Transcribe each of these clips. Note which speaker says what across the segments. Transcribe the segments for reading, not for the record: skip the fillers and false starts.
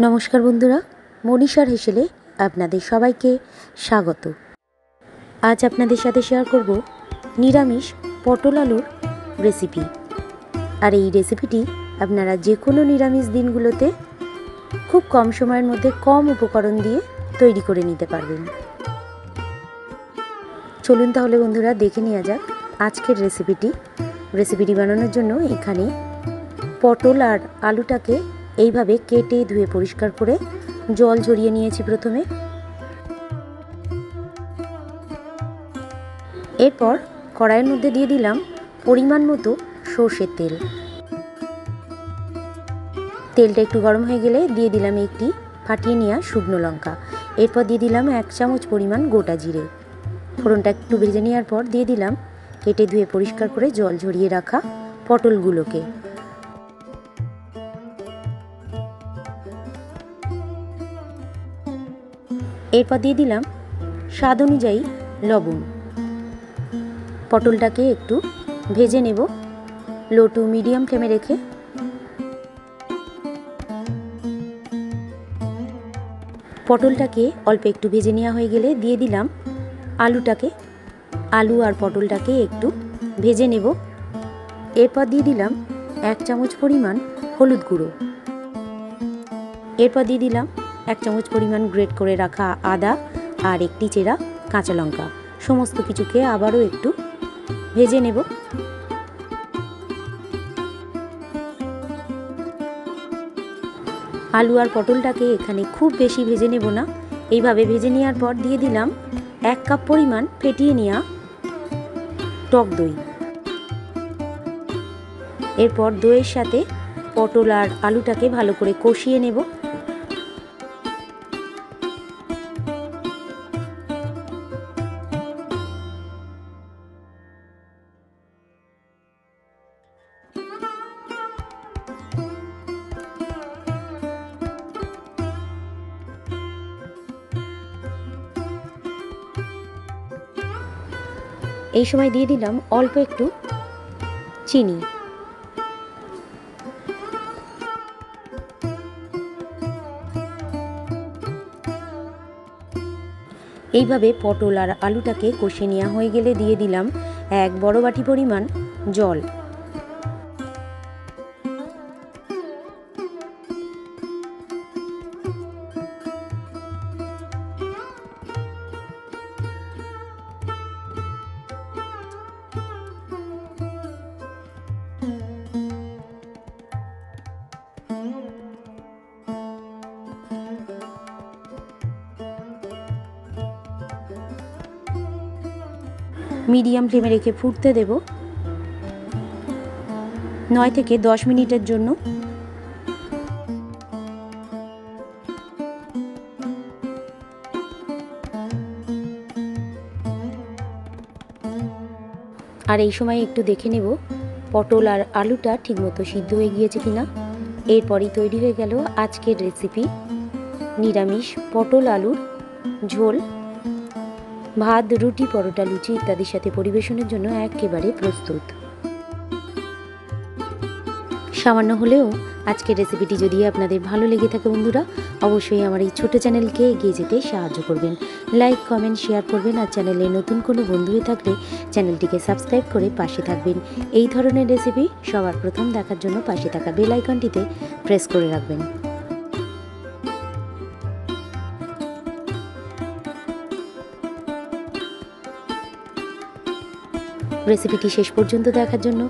Speaker 1: নমস্কার বন্ধুরা, মনীষার হেসেলে আপনাদের সবাইকে স্বাগত। আজ আপনাদের সাথে শেয়ার করব নিরামিষ পটল আলুর রেসিপি। আর এই রেসিপিটি আপনারা যে কোনো নিরামিষ দিনগুলোতে খুব কম সময়ের মধ্যে কম উপকরণ দিয়ে তৈরি করে নিতে পারবেন। চলুন তাহলে বন্ধুরা দেখে নেওয়া যাক আজকের রেসিপিটি বানানোর জন্য এখানে পটল আর আলুটাকে এইভাবে কেটে ধুয়ে পরিষ্কার করে জল ঝরিয়ে নিয়েছি প্রথমে। এরপর কড়াইয়ের মধ্যে দিয়ে দিলাম পরিমাণ মতো সর্ষের তেল। তেলটা একটু গরম হয়ে গেলে দিয়ে দিলাম একটি ফাটিয়ে নেওয়া শুকনো লঙ্কা। এরপর দিয়ে দিলাম 1 চামচ পরিমাণ গোটা জিরে। ফোড়নটা একটু ভেজে নেওয়ার পর দিয়ে দিলাম কেটে ধুয়ে পরিষ্কার করে জল ঝরিয়ে রাখা পটলগুলোকে। এরপর দিয়ে দিলাম স্বাদ অনুযায়ী লবণ। পটলটাকে একটু ভেজে নেব লো টু মিডিয়াম ফ্লেমে রেখে। পটলটাকে অল্প একটু ভেজে নেওয়া হয়ে গেলে দিয়ে দিলাম আলু আর পটলটাকে একটু ভেজে নেব। এরপর দিয়ে দিলাম 1 চামচ পরিমাণ হলুদ গুঁড়ো। এরপর দিয়ে দিলাম 1 চামচ পরিমাণ গ্রেট করে রাখা আদা আর একটি চেরা কাঁচা লঙ্কা। সমস্ত কিছুকে আবারও একটু ভেজে নেব। আলু আর পটলটাকে এখানে খুব বেশি ভেজে নেব না, এইভাবে ভেজে নেওয়ার পর দিয়ে দিলাম 1 কাপ পরিমাণ ফেটিয়ে নেওয়া টক দই। এরপর দইয়ের সাথে পটল আর আলুটাকে ভালো করে কষিয়ে নেব। এই সময় দিয়ে দিলাম অল্প একটু চিনি। এইভাবে পটল আর আলুটাকে কষে নেওয়া হয়ে গেলে দিয়ে দিলাম 1 বড় বাটি পরিমাণ জল। মিডিয়াম ফ্লেমে রেখে ফুটতে দেব 9 থেকে 10 মিনিটের জন্য। আর এই সময় একটু দেখে নেব পটল আর আলুটা ঠিকমতো সিদ্ধ হয়ে গিয়েছে কিনা। এরপরই তৈরি হয়ে গেল আজকের রেসিপি নিরামিষ পটল আলুর ঝোল। ভাত, রুটি, পরোটা, লুচি ইত্যাদির সাথে পরিবেশনের জন্য একেবারে প্রস্তুত। সামান্য হলেও আজকের রেসিপিটি যদি আপনাদের ভালো লেগে থাকে বন্ধুরা, অবশ্যই আমার এই ছোটো চ্যানেলকে এগিয়ে যেতে সাহায্য করবেন। লাইক, কমেন্ট, শেয়ার করবেন। আর চ্যানেলে নতুন কোনো বন্ধু হয়ে থাকলে চ্যানেলটিকে সাবস্ক্রাইব করে পাশে থাকবেন। এই ধরনের রেসিপি সবার প্রথম দেখার জন্য পাশে থাকা বেল আইকনটিতে প্রেস করে রাখবেন। রেসিপিটি শেষ পর্যন্ত দেখার জন্য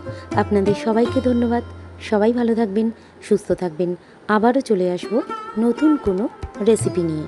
Speaker 1: আপনাদের সবাইকে ধন্যবাদ। সবাই ভালো থাকবেন, সুস্থ থাকবেন। আবারও চলে আসব নতুন কোনো রেসিপি নিয়ে।